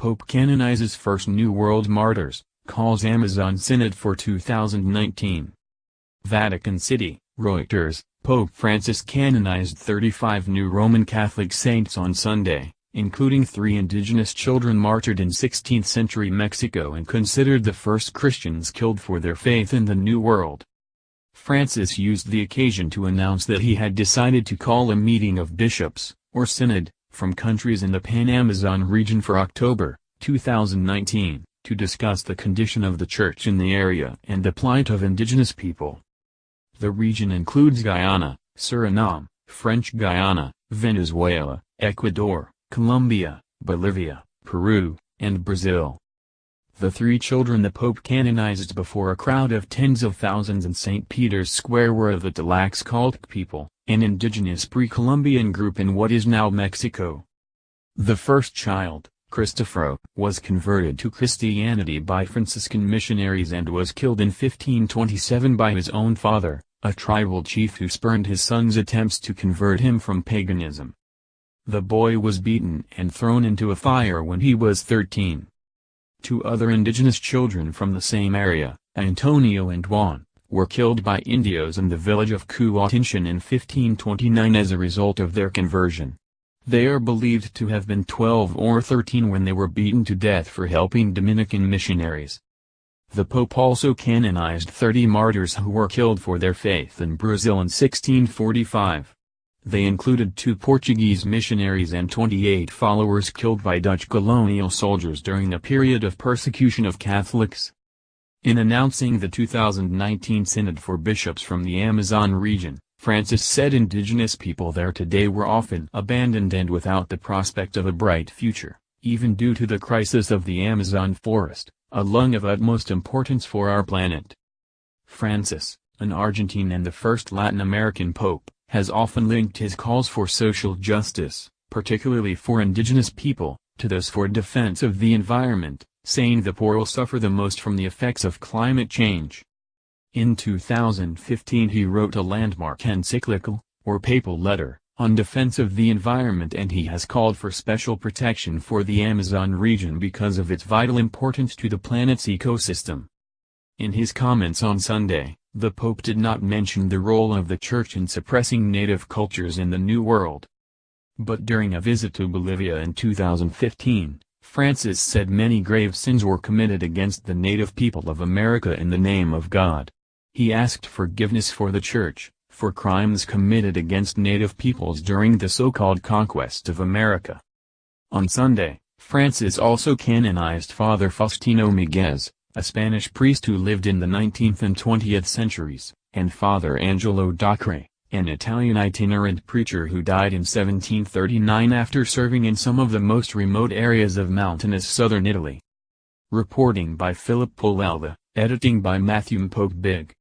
Pope canonizes first New World martyrs, calls Amazon Synod for 2019. Vatican City, Reuters, Pope Francis canonized 35 new Roman Catholic saints on Sunday, including 3 indigenous children martyred in 16th-century Mexico and considered the first Christians killed for their faith in the New World. Francis used the occasion to announce that he had decided to call a meeting of bishops, or synod, from countries in the Pan-Amazon region for October 2019, to discuss the condition of the Church in the area and the plight of indigenous people. The region includes Guyana, Suriname, French Guyana, Venezuela, Ecuador, Colombia, Bolivia, Peru, and Brazil. The 3 children the Pope canonized before a crowd of tens of thousands in St. Peter's Square were of the Tlaxcaltec people, an indigenous pre-Columbian group in what is now Mexico. The first child, Cristoforo, was converted to Christianity by Franciscan missionaries and was killed in 1527 by his own father, a tribal chief who spurned his son's attempts to convert him from paganism. The boy was beaten and thrown into a fire when he was 13. 2 other indigenous children from the same area, Antonio and Juan, were killed by Indios in the village of Cuauhtinchan in 1529 as a result of their conversion. They are believed to have been 12 or 13 when they were beaten to death for helping Dominican missionaries. The Pope also canonized 30 martyrs who were killed for their faith in Brazil in 1645. They included 2 Portuguese missionaries and 28 followers killed by Dutch colonial soldiers during the period of persecution of Catholics. In announcing the 2019 Synod for bishops from the Amazon region, Francis said indigenous people there today were often abandoned and without the prospect of a bright future, even due to the crisis of the Amazon forest, a lung of utmost importance for our planet. Francis, an Argentine and the first Latin American pope, has often linked his calls for social justice, particularly for indigenous people, to those for defense of the environment, saying the poor will suffer the most from the effects of climate change. In 2015 he wrote a landmark encyclical, or papal letter, on defense of the environment, and he has called for special protection for the Amazon region because of its vital importance to the planet's ecosystem. In his comments on Sunday, the Pope did not mention the role of the Church in suppressing native cultures in the New World. But during a visit to Bolivia in 2015, Francis said many grave sins were committed against the native people of America in the name of God. He asked forgiveness for the Church, for crimes committed against native peoples during the so-called conquest of America. On Sunday, Francis also canonized Father Faustino Miguez, a Spanish priest who lived in the 19th and 20th centuries, and Father Angelo Docre, an Italian itinerant preacher who died in 1739 after serving in some of the most remote areas of mountainous southern Italy. Reporting by Philip Polelva, editing by Matthew Pope Big.